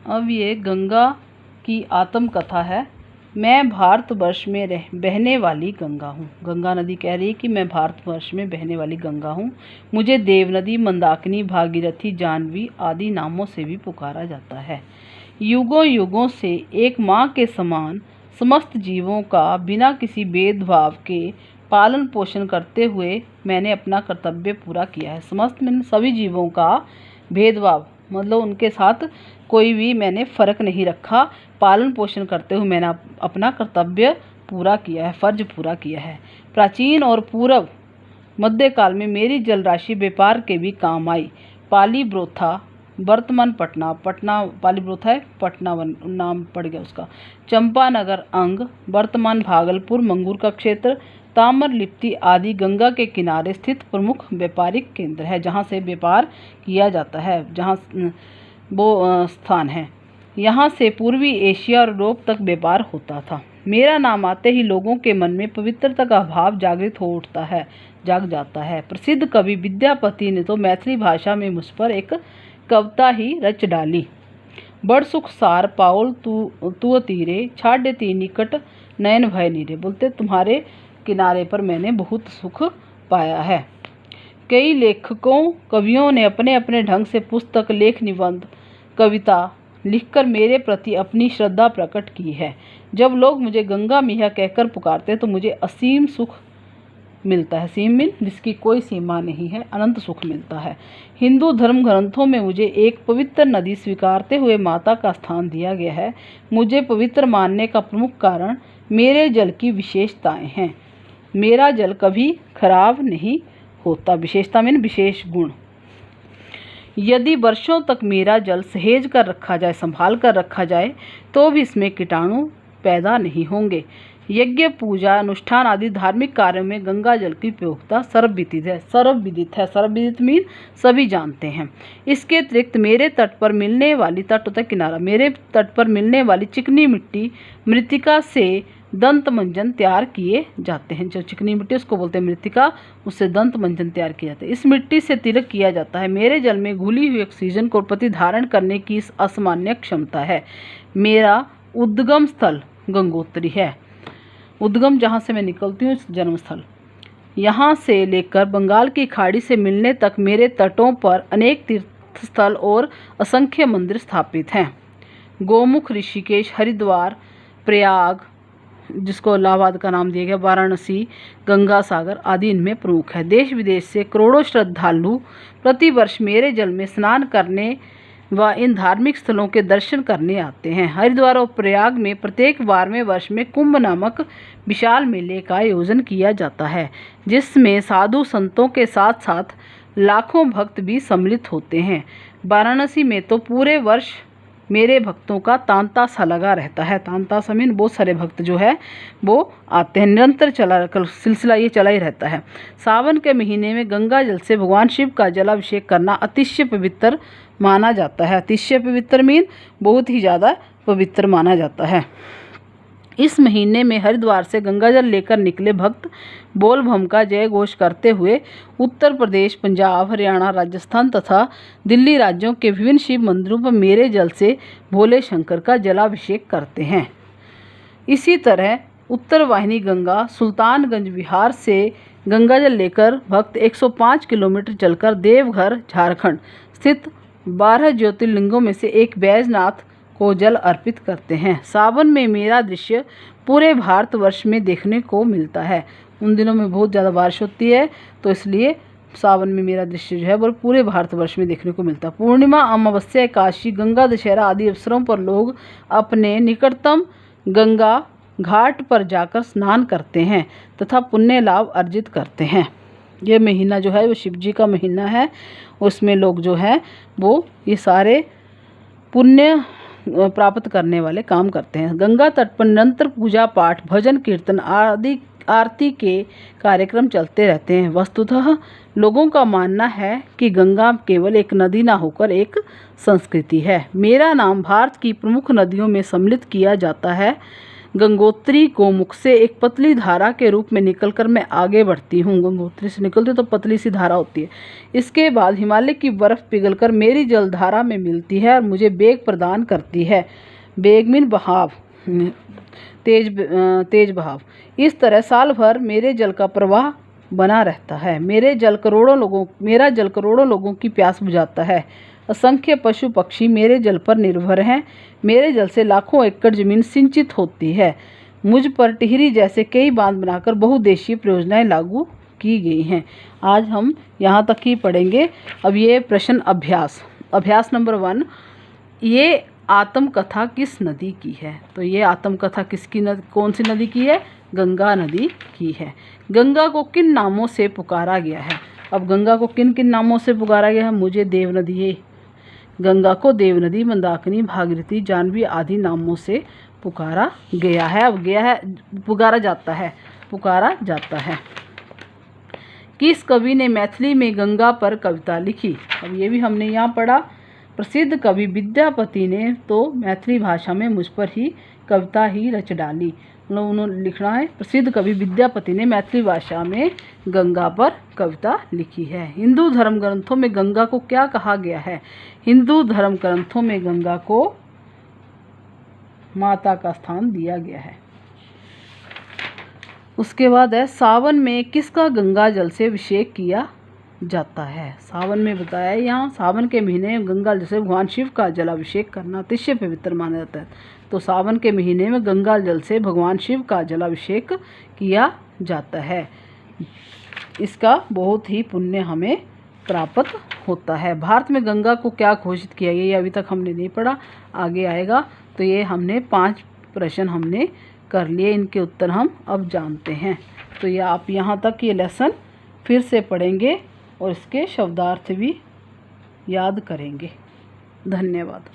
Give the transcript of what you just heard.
अब ये गंगा की आत्मकथा है। मैं भारतवर्ष में बहने वाली गंगा हूँ। गंगा नदी कह रही है कि मैं भारतवर्ष में बहने वाली गंगा हूँ। मुझे देव नदी, मंदाकिनी, भागीरथी, जाह्नवी आदि नामों से भी पुकारा जाता है। युगों युगों से एक माँ के समान समस्त जीवों का बिना किसी भेदभाव के पालन पोषण करते हुए मैंने अपना कर्तव्य पूरा किया है। समस्त मैंने सभी जीवों का भेदभाव मतलब उनके साथ कोई भी मैंने फ़र्क नहीं रखा। पालन पोषण करते हुए मैंने अपना कर्तव्य पूरा किया है, फ़र्ज पूरा किया है। प्राचीन और पूर्व मध्यकाल में मेरी जलराशि व्यापार के भी काम आई। पालीब्रोथा वर्तमान पटना पालीब्रोथा है, पटना नाम पड़ गया उसका। चंपानगर अंग वर्तमान भागलपुर मंगूर का क्षेत्र। ताम्रलिप्ति आदि गंगा के किनारे स्थित प्रमुख व्यापारिक केंद्र है, जहाँ से व्यापार किया जाता है, जहाँ वो स्थान है। यहाँ से पूर्वी एशिया और यूरोप तक व्यापार होता था। मेरा नाम आते ही लोगों के मन में पवित्रता का भाव जाग जाता है। प्रसिद्ध कवि विद्यापति ने तो मैथिली भाषा में मुझ पर एक कविता ही रच डाली। बड़ सुख सार पाओल तू तीरे, छाड्य ती निकट नयन भय नीरे। बोलते तुम्हारे किनारे पर मैंने बहुत सुख पाया है। कई लेखकों कवियों ने अपने अपने ढंग से पुस्तक, लेख, निबंध, कविता लिखकर मेरे प्रति अपनी श्रद्धा प्रकट की है। जब लोग मुझे गंगा मैया कहकर पुकारते तो मुझे असीम सुख मिलता है। सीम मीन जिसकी कोई सीमा नहीं है, अनंत सुख मिलता है। हिंदू धर्म ग्रंथों में मुझे एक पवित्र नदी स्वीकारते हुए माता का स्थान दिया गया है। मुझे पवित्र मानने का प्रमुख कारण मेरे जल की विशेषताएं हैं। मेरा जल कभी खराब नहीं होता। विशेषता मीन विशेष गुण। यदि वर्षों तक मेरा जल सहेज कर रखा जाए, संभाल कर रखा जाए, तो भी इसमें कीटाणु पैदा नहीं होंगे। यज्ञ, पूजा, अनुष्ठान आदि धार्मिक कार्यों में गंगा जल की उपयोगिता सर्वविदित है। सर्वविदित मीन सभी जानते हैं। इसके अतिरिक्त मेरे तट पर मिलने वाली किनारा, मेरे तट पर मिलने वाली चिकनी मिट्टी, मृतिका से दंत मंजन तैयार किए जाते हैं। जो चिकनी मिट्टी उसको बोलते हैं मृतिका, उससे दंत मंजन तैयार किया जाता है। इस मिट्टी से तिलक किया जाता है। मेरे जल में घुली हुई ऑक्सीजन को प्रतिधारण करने की इस असामान्य क्षमता है। मेरा उद्गम स्थल गंगोत्री है। उद्गम जहाँ से मैं निकलती हूँ, जन्म स्थल। यहाँ से लेकर बंगाल की खाड़ी से मिलने तक मेरे तटों पर अनेक तीर्थ स्थल और असंख्य मंदिर स्थापित हैं। गोमुख, ऋषिकेश, हरिद्वार, प्रयाग जिसको इलाहाबाद का नाम दिया गया, वाराणसी, गंगा सागर आदि इनमें प्रमुख है। देश विदेश से करोड़ों श्रद्धालु प्रतिवर्ष मेरे जल में स्नान करने व इन धार्मिक स्थलों के दर्शन करने आते हैं। हरिद्वार और प्रयाग में प्रत्येक 12वें वर्ष में कुंभ नामक विशाल मेले का आयोजन किया जाता है, जिसमें साधु संतों के साथ साथ लाखों भक्त भी सम्मिलित होते हैं। वाराणसी में तो पूरे वर्ष मेरे भक्तों का तांता सा लगा रहता है। तांता सा मीन बहुत सारे भक्त जो है वो आते हैं। निरंतर सिलसिला ये चला ही रहता है। सावन के महीने में गंगा जल से भगवान शिव का जलाभिषेक करना अतिशय पवित्र माना जाता है। अतिशय पवित्र मीन बहुत ही ज़्यादा पवित्र माना जाता है। इस महीने में हरिद्वार से गंगाजल लेकर निकले भक्त बोल बम का जय घोष करते हुए उत्तर प्रदेश, पंजाब, हरियाणा, राजस्थान तथा दिल्ली राज्यों के विभिन्न शिव मंदिरों पर मेरे जल से भोले शंकर का जलाभिषेक करते हैं। इसी तरह उत्तर वाहिनी गंगा सुल्तानगंज बिहार से गंगाजल लेकर भक्त 105 किलोमीटर चलकर देवघर झारखंड स्थित 12 ज्योतिर्लिंगों में से एक बैजनाथ को जल अर्पित करते हैं। सावन में मेरा दृश्य पूरे भारतवर्ष में देखने को मिलता है। उन दिनों में बहुत ज़्यादा बारिश होती है, तो इसलिए सावन में मेरा दृश्य जो है वो पूरे भारतवर्ष में देखने को मिलता है। पूर्णिमा, अमावस्या, एकादशी, गंगा दशहरा आदि अवसरों पर लोग अपने निकटतम गंगा घाट पर जाकर स्नान करते हैं तथा पुण्य लाभ अर्जित करते हैं। ये महीना जो है वो शिव जी का महीना है। उसमें लोग जो है वो ये सारे पुण्य प्राप्त करने वाले काम करते हैं। गंगा तट पर निरंतर पूजा पाठ, भजन कीर्तन आदि आरती के कार्यक्रम चलते रहते हैं। वस्तुतः लोगों का मानना है कि गंगा केवल एक नदी ना होकर एक संस्कृति है। मेरा नाम भारत की प्रमुख नदियों में सम्मिलित किया जाता है। गंगोत्री गोमुख से एक पतली धारा के रूप में निकलकर मैं आगे बढ़ती हूँ। गंगोत्री से निकलती तो पतली सी धारा होती है। इसके बाद हिमालय की बर्फ़ पिघलकर मेरी जलधारा में मिलती है और मुझे वेग प्रदान करती है। वेग मीन बहाव, तेज बहाव। इस तरह साल भर मेरे जल का प्रवाह बना रहता है। मेरा जल करोड़ों लोगों की प्यास बुझाता है। असंख्य पशु पक्षी मेरे जल पर निर्भर हैं। मेरे जल से लाखों एकड़ जमीन सिंचित होती है। मुझ पर टिहरी जैसे कई बांध बनाकर बहुउद्देशीय परियोजनाएं लागू की गई हैं। आज हम यहाँ तक ही पढ़ेंगे। अब ये प्रश्न अभ्यास नंबर 1, ये आत्मकथा किस नदी की है? तो ये आत्मकथा कौन सी नदी की है? गंगा नदी की है। गंगा को किन नामों से पुकारा गया है? अब गंगा को किन किन नामों से पुकारा गया है? मुझे देव नदी है। गंगा को देव नदी, मंदाकिनी, भागीरथी, जाह्नवी आदि नामों से पुकारा गया है। पुकारा जाता है। किस कवि ने मैथिली में गंगा पर कविता लिखी? अब ये भी हमने यहाँ पढ़ा। प्रसिद्ध कवि विद्यापति ने तो मैथिली भाषा में मुझ पर ही कविता ही रच डाली। उन्होंने लिखना है, प्रसिद्ध कवि विद्यापति ने मैथिली भाषा में गंगा पर कविता लिखी है। हिंदू धर्म ग्रंथों में गंगा को क्या कहा गया है? हिंदू धर्म ग्रंथों में गंगा को माता का स्थान दिया गया है। उसके बाद है, सावन में किसका गंगा जल से अभिषेक किया जाता है? सावन में बताया है यहाँ, सावन के महीने में गंगा जल से भगवान शिव का जलाभिषेक करना अतिशय पवित्र माना जाता है। तो सावन के महीने में गंगा जल से भगवान शिव का जलाभिषेक किया जाता है। इसका बहुत ही पुण्य हमें प्राप्त होता है। भारत में गंगा को क्या घोषित किया गया? ये अभी तक हमने नहीं पढ़ा, आगे आएगा। तो ये हमने 5 प्रश्न हमने कर लिए, इनके उत्तर हम अब जानते हैं। तो ये आप यहाँ तक ये लेसन फिर से पढ़ेंगे और इसके शब्दार्थ भी याद करेंगे। धन्यवाद।